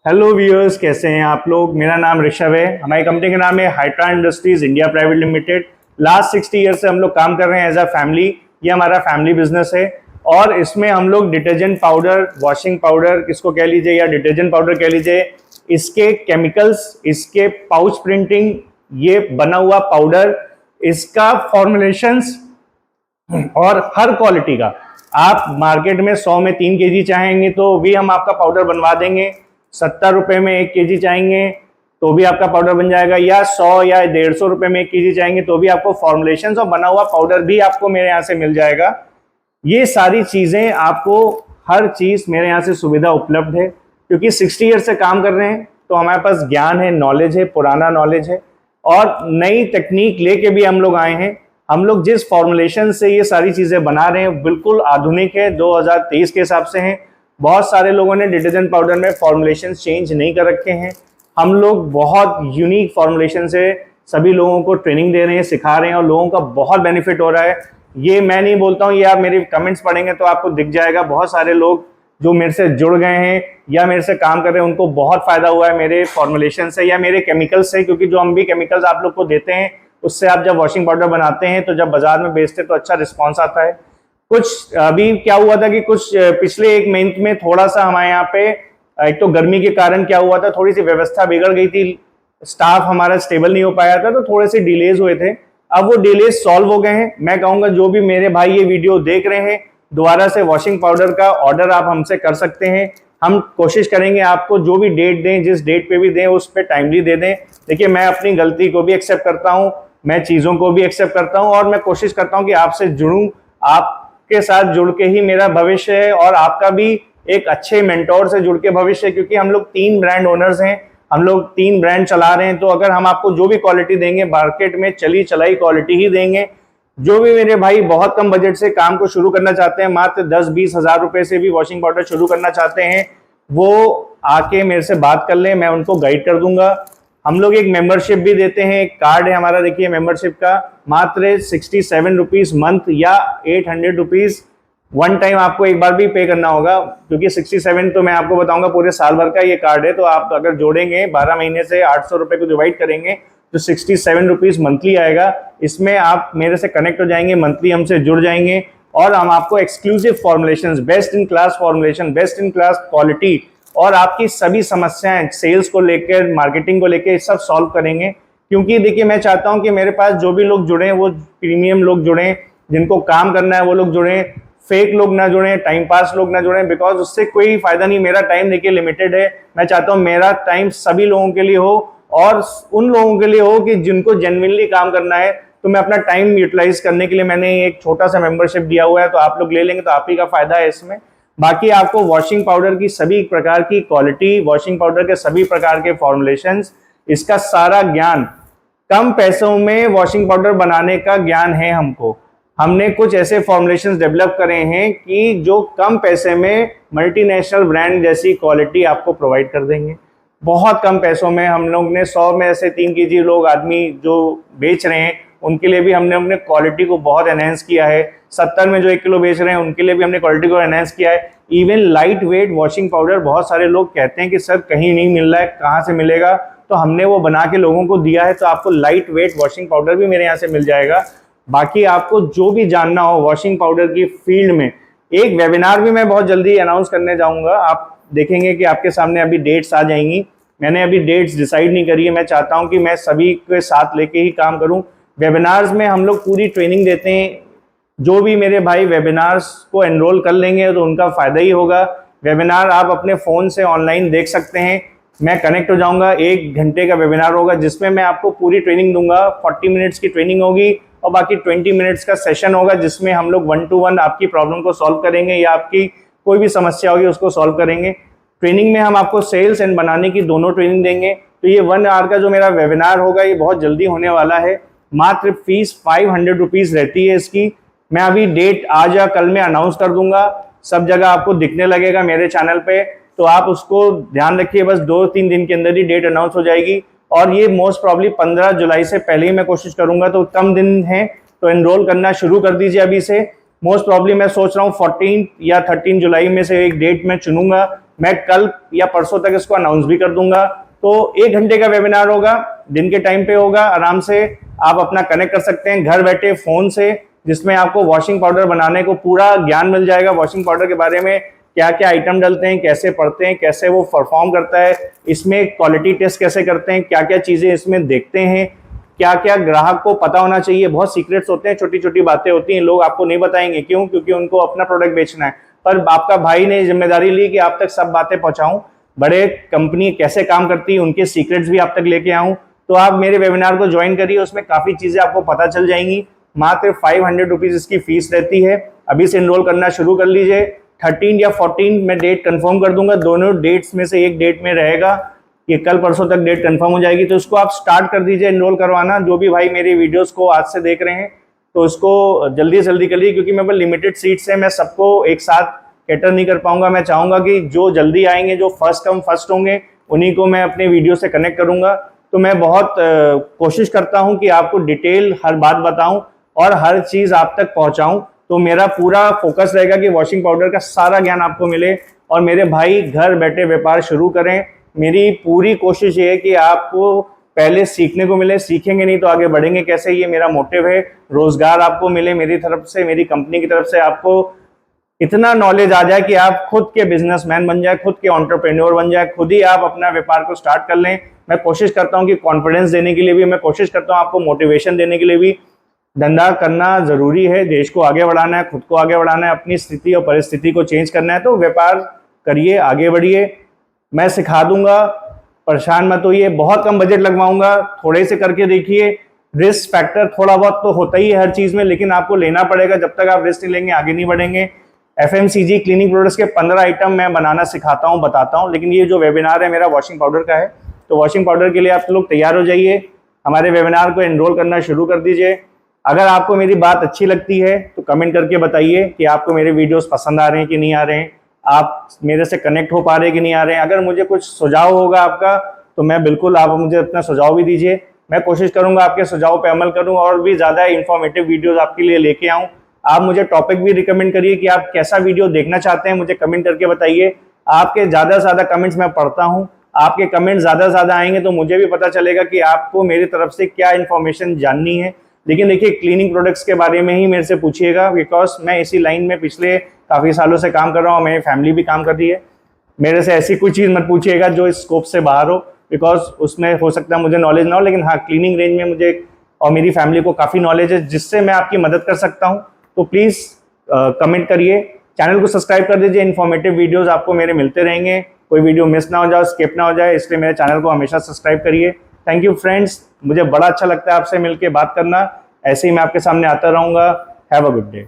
Hello viewers, कैसे हैं आप लोग। मेरा नाम ऋषभ है। हमारी कंपनी का नाम है hydra industries India private limited. Last 60 year से हम लोग काम कर रहे हैं एज अ फैमिली। ये हमारा फैमिली बिजनेस है और इसमें हम लोग डिटर्जेंट पाउडर, वॉशिंग पाउडर इसको कह लीजिए या डिटर्जेंट पाउडर कह लीजिए, इसके केमिकल्स, इसके पाउच प्रिंटिंग, ये बना हुआ पाउडर, इसका फॉर्मुलेशंस और हर क्वालिटी का आप मार्केट में 100 में 3 केजी चाहेंगे तो भी हम आपका पाउडर बनवा देंगे। 70 रुपए में 1 केजी चाहेंगे तो भी आपका पाउडर बन जाएगा, या 100 या 150 रुपए में 1 केजी चाहेंगे तो भी आपको फॉर्मुलेशंस और बना हुआ पाउडर भी आपको मेरे यहाँ से मिल जाएगा। ये सारी चीजें आपको, हर चीज मेरे यहाँ से सुविधा उपलब्ध है क्योंकि 60 ईयर से काम कर रहे हैं तो हमारे पास ज्ञान है, नॉलेज है, पुराना नॉलेज है और नई टेक्निक लेके भी हम लोग आए हैं। हम लोग जिस फॉर्मुलेशन से ये सारी चीजें बना रहे हैं बिल्कुल आधुनिक है, 2023 के हिसाब से हैं। बहुत सारे लोगों ने डिटर्जेंट पाउडर में फॉर्मुलेशन चेंज नहीं कर रखे हैं। हम लोग बहुत यूनिक फॉर्मुलेशन से सभी लोगों को ट्रेनिंग दे रहे हैं, सिखा रहे हैं और लोगों का बहुत बेनिफिट हो रहा है। ये मैं नहीं बोलता हूँ, ये आप मेरे कमेंट्स पढ़ेंगे तो आपको दिख जाएगा। बहुत सारे लोग जो मेरे से जुड़ गए हैं या मेरे से काम कर रहे हैं उनको बहुत फायदा हुआ है मेरे फॉर्मुलेशन से या मेरे केमिकल्स से, क्योंकि जो हम भी केमिकल्स आप लोग को देते हैं उससे आप जब वॉशिंग पाउडर बनाते हैं तो जब बाजार में बेचते हैं तो अच्छा रिस्पॉन्स आता है। कुछ अभी क्या हुआ था कि कुछ पिछले 1 महीने में थोड़ा सा हमारे यहाँ पे, एक तो गर्मी के कारण क्या हुआ था, थोड़ी सी व्यवस्था बिगड़ गई थी, स्टाफ हमारा स्टेबल नहीं हो पाया था तो थोड़े से डिलेज हुए थे। अब वो डिलेज सॉल्व हो गए हैं। मैं कहूंगा जो भी मेरे भाई ये वीडियो देख रहे हैं, दोबारा से वॉशिंग पाउडर का ऑर्डर आप हमसे कर सकते हैं। हम कोशिश करेंगे आपको जो भी डेट दें, जिस डेट पे भी दें उस पर टाइमली दे दें। देखिए, मैं अपनी गलती को भी एक्सेप्ट करता हूँ, मैं चीज़ों को भी एक्सेप्ट करता हूँ और मैं कोशिश करता हूँ कि आपसे जुड़ूं। आपके साथ जुड़ के ही मेरा भविष्य है और आपका भी एक अच्छे मेंटोर से जुड़ के भविष्य है, क्योंकि हम लोग 3 ब्रांड ओनर्स हैं, हम लोग 3 ब्रांड चला रहे हैं। तो अगर हम आपको जो भी क्वालिटी देंगे मार्केट में चली चलाई क्वालिटी ही देंगे। जो भी मेरे भाई बहुत कम बजट से काम को शुरू करना चाहते हैं, मात्र 10-20 हज़ार रुपए से भी वॉशिंग पाउडर शुरू करना चाहते हैं, वो आके मेरे से बात कर लें, मैं उनको गाइड कर दूंगा। हम लोग एक मेंबरशिप भी देते हैं, एक कार्ड है हमारा, देखिए मेंबरशिप का, मात्र 67 रुपीज मंथ या 800 रुपीज वन टाइम आपको एक बार भी पे करना होगा, क्योंकि 67 तो मैं आपको बताऊंगा पूरे साल भर का ये कार्ड है। तो आप अगर जोड़ेंगे 12 महीने से 800 रुपए को डिवाइड करेंगे तो 67 रुपीज मंथली आएगा। इसमें आप मेरे से कनेक्ट हो जाएंगे, मंथली हमसे जुड़ जाएंगे और हम आपको exclusive formulation, best in class formulation, best in class quality और आपकी सभी समस्याएं सेल्स को लेकर, मार्केटिंग को लेकर सब सॉल्व करेंगे। क्योंकि देखिए, मैं चाहता हूं कि मेरे पास जो भी लोग जुड़े वो प्रीमियम लोग जुड़े, जिनको काम करना है वो लोग जुड़े, फेक लोग ना जुड़े, टाइम पास लोग ना जुड़े, बिकॉज उससे कोई फायदा नहीं। मेरा टाइम देखिए लिमिटेड है, मैं चाहता हूं मेरा टाइम सभी लोगों के लिए हो और उन लोगों के लिए हो कि जिनको जेन्युइनली काम करना है। तो मैं अपना टाइम यूटिलाइज करने के लिए मैंने एक छोटा सा मेंबरशिप दिया हुआ है, तो आप लोग ले लेंगे तो आप ही का फायदा है इसमें। बाकी आपको वॉशिंग पाउडर की सभी प्रकार की क्वालिटी, वॉशिंग पाउडर के सभी प्रकार के फॉर्मुलेशंस, इसका सारा ज्ञान, कम पैसों में वॉशिंग पाउडर बनाने का ज्ञान है हमको। हमने कुछ ऐसे फॉर्मुलेशंस डेवलप करे हैं कि जो कम पैसे में मल्टीनेशनल ब्रांड जैसी क्वालिटी आपको प्रोवाइड कर देंगे। बहुत कम पैसों में हम लोग ने 100 में ऐसे 3 केजी लोग आदमी जो बेच रहे हैं उनके लिए भी हमने अपने क्वालिटी को बहुत एनहेंस किया है। 70 में जो 1 किलो बेच रहे हैं उनके लिए भी हमने क्वालिटी को एनहेंस किया है। Even light weight washing powder बहुत सारे लोग कहते हैं कि सर कहीं नहीं मिल रहा है, कहाँ से मिलेगा, तो हमने वो बना के लोगों को दिया है। तो आपको लाइट वेट वॉशिंग पाउडर भी मेरे यहाँ से मिल जाएगा। बाकी आपको जो भी जानना हो वॉशिंग पाउडर की फील्ड में, एक वेबिनार भी मैं बहुत जल्दी अनाउंस करने जाऊँगा। आप देखेंगे कि आपके सामने अभी डेट्स आ जाएंगी। मैंने अभी डेट्स डिसाइड नहीं करी है, मैं चाहता हूँ कि मैं सभी के साथ लेके ही काम करूँ। वेबिनार्स में हम लोग पूरी ट्रेनिंग देते हैं। जो भी मेरे भाई वेबिनार्स को एनरोल कर लेंगे तो उनका फ़ायदा ही होगा। वेबिनार आप अपने फ़ोन से ऑनलाइन देख सकते हैं। मैं कनेक्ट हो जाऊंगा, 1 घंटे का वेबिनार होगा जिसमें मैं आपको पूरी ट्रेनिंग दूंगा। 40 मिनट्स की ट्रेनिंग होगी और बाकी 20 मिनट्स का सेशन होगा जिसमें हम लोग 1 to 1 आपकी प्रॉब्लम को सॉल्व करेंगे या आपकी कोई भी समस्या होगी उसको सॉल्व करेंगे। ट्रेनिंग में हम आपको सेल्स एंड बनाने की दोनों ट्रेनिंग देंगे। तो ये 1 आवर का जो मेरा वेबिनार होगा ये बहुत जल्दी होने वाला है। मात्र फीस 500 रुपीज़ रहती है इसकी। मैं अभी डेट आज या कल में अनाउंस कर दूंगा, सब जगह आपको दिखने लगेगा मेरे चैनल पे, तो आप उसको ध्यान रखिए। बस 2-3 दिन के अंदर ही डेट अनाउंस हो जाएगी और ये मोस्ट प्रॉब्ली 15 जुलाई से पहले ही मैं कोशिश करूंगा। तो कम दिन है तो एनरोल करना शुरू कर दीजिए अभी से। मोस्ट प्रॉब्ली मैं सोच रहा हूँ 14 या 13 जुलाई में से एक डेट मैं चुनूंगा। मैं कल या परसों तक इसको अनाउंस भी कर दूंगा। तो 1 घंटे का वेबिनार होगा, दिन के टाइम पे होगा, आराम से आप अपना कनेक्ट कर सकते हैं घर बैठे फोन से, जिसमें आपको वॉशिंग पाउडर बनाने को पूरा ज्ञान मिल जाएगा। वॉशिंग पाउडर के बारे में क्या क्या आइटम डलते हैं, कैसे पड़ते हैं, कैसे वो परफॉर्म करता है, इसमें क्वालिटी टेस्ट कैसे करते हैं, क्या क्या चीज़ें इसमें देखते हैं, क्या क्या ग्राहक को पता होना चाहिए। बहुत सीक्रेट्स होते हैं, छोटी छोटी बातें होती हैं, लोग आपको नहीं बताएंगे। क्यों? क्योंकि उनको अपना प्रोडक्ट बेचना है। पर आपका भाई ने जिम्मेदारी ली कि आप तक सब बातें पहुंचाऊं, बड़े कंपनी कैसे काम करती है उनके सीक्रेट्स भी आप तक लेके आऊं। तो आप मेरे वेबिनार को ज्वाइन करिए, उसमें काफ़ी चीज़ें आपको पता चल जाएंगी। मात्र 500 रुपीज़ इसकी फीस रहती है। अभी से इनरोल करना शुरू कर लीजिए। 13 या 14 में डेट कंफर्म कर दूंगा, दोनों डेट्स में से एक डेट में रहेगा। ये कल परसों तक डेट कंफर्म हो जाएगी, तो उसको आप स्टार्ट कर दीजिए इनरोल करवाना। जो भी भाई मेरी वीडियोस को आज से देख रहे हैं तो उसको जल्दी से जल्दी करिए, क्योंकि मेरे पास लिमिटेड सीट्स है, मैं सबको एक साथ कैटर नहीं कर पाऊंगा। मैं चाहूँगा कि जो जल्दी आएंगे, जो फर्स्ट कम फर्स्ट होंगे, उन्हीं को मैं अपने वीडियो से कनेक्ट करूँगा। तो मैं बहुत कोशिश करता हूँ कि आपको डिटेल हर बात बताऊँ और हर चीज़ आप तक पहुँचाऊँ। तो मेरा पूरा फोकस रहेगा कि वॉशिंग पाउडर का सारा ज्ञान आपको मिले और मेरे भाई घर बैठे व्यापार शुरू करें। मेरी पूरी कोशिश ये है कि आपको पहले सीखने को मिले, सीखेंगे नहीं तो आगे बढ़ेंगे कैसे, ये मेरा मोटिव है। रोजगार आपको मिले मेरी तरफ से, मेरी कंपनी की तरफ से आपको इतना नॉलेज आ जाए कि आप खुद के बिजनेसमैन बन जाए, खुद के एंटरप्रेन्योर बन जाए, खुद ही आप अपना व्यापार को स्टार्ट कर लें। मैं कोशिश करता हूं कि कॉन्फिडेंस देने के लिए भी, मैं कोशिश करता हूं आपको मोटिवेशन देने के लिए भी। धंधा करना जरूरी है, देश को आगे बढ़ाना है, खुद को आगे बढ़ाना है, अपनी स्थिति और परिस्थिति को चेंज करना है। तो व्यापार करिए, आगे बढ़िए, मैं सिखा दूंगा, परेशान मत होइए। बहुत कम बजट लगवाऊंगा, थोड़े से करके देखिए। रिस्क फैक्टर थोड़ा बहुत तो होता ही है हर चीज़ में, लेकिन आपको लेना पड़ेगा। जब तक आप रिस्क नहीं लेंगे आगे नहीं बढ़ेंगे। FMCG क्लीनिंग प्रोडक्ट्स के 15 आइटम मैं बनाना सिखाता हूँ, बताता हूँ। लेकिन ये जो वेबिनार है मेरा वॉशिंग पाउडर का है, तो वॉशिंग पाउडर के लिए आप लोग तैयार हो जाइए, हमारे वेबिनार को एनरोल करना शुरू कर दीजिए। अगर आपको मेरी बात अच्छी लगती है तो कमेंट करके बताइए कि आपको मेरे वीडियोस पसंद आ रहे हैं कि नहीं आ रहे हैं, आप मेरे से कनेक्ट हो पा रहे हैं कि नहीं आ रहे हैं। अगर मुझे कुछ सुझाव होगा आपका तो मैं बिल्कुल, आप मुझे अपना सुझाव भी दीजिए। मैं कोशिश करूंगा आपके सुझाव पे अमल करूं और भी ज़्यादा इंफॉर्मेटिव वीडियोस आपके लिए लेके आऊं। आप मुझे टॉपिक भी रिकमेंड करिए कि आप कैसा वीडियो देखना चाहते हैं, मुझे कमेंट करके बताइए। आपके ज़्यादा से ज़्यादा कमेंट्स मैं पढ़ता हूँ, आपके कमेंट ज़्यादा से ज़्यादा आएंगे तो मुझे भी पता चलेगा कि आपको मेरी तरफ से क्या इन्फॉर्मेशन जाननी है। लेकिन देखिए, क्लीनिंग प्रोडक्ट्स के बारे में ही मेरे से पूछिएगा, बिकॉज मैं इसी लाइन में पिछले काफ़ी सालों से काम कर रहा हूँ, मेरी फैमिली भी काम कर रही है। मेरे से ऐसी कोई चीज़ मत पूछिएगा जो इस स्कोप से बाहर हो, बिकॉज उसमें हो सकता है मुझे नॉलेज ना हो। लेकिन हाँ, क्लीनिंग रेंज में मुझे और मेरी फैमिली को काफ़ी नॉलेज है, जिससे मैं आपकी मदद कर सकता हूँ। तो प्लीज़ कमेंट करिए, चैनल को सब्सक्राइब कर दीजिए। इन्फॉर्मेटिव वीडियोज़ आपको मेरे मिलते रहेंगे, कोई वीडियो मिस ना हो जाए, स्किप ना हो जाए, इसलिए मेरे चैनल को हमेशा सब्सक्राइब करिए। थैंक यू फ्रेंड्स, मुझे बड़ा अच्छा लगता है आपसे मिलकर बात करना। ऐसे ही मैं आपके सामने आता रहूँगा। Have a good day.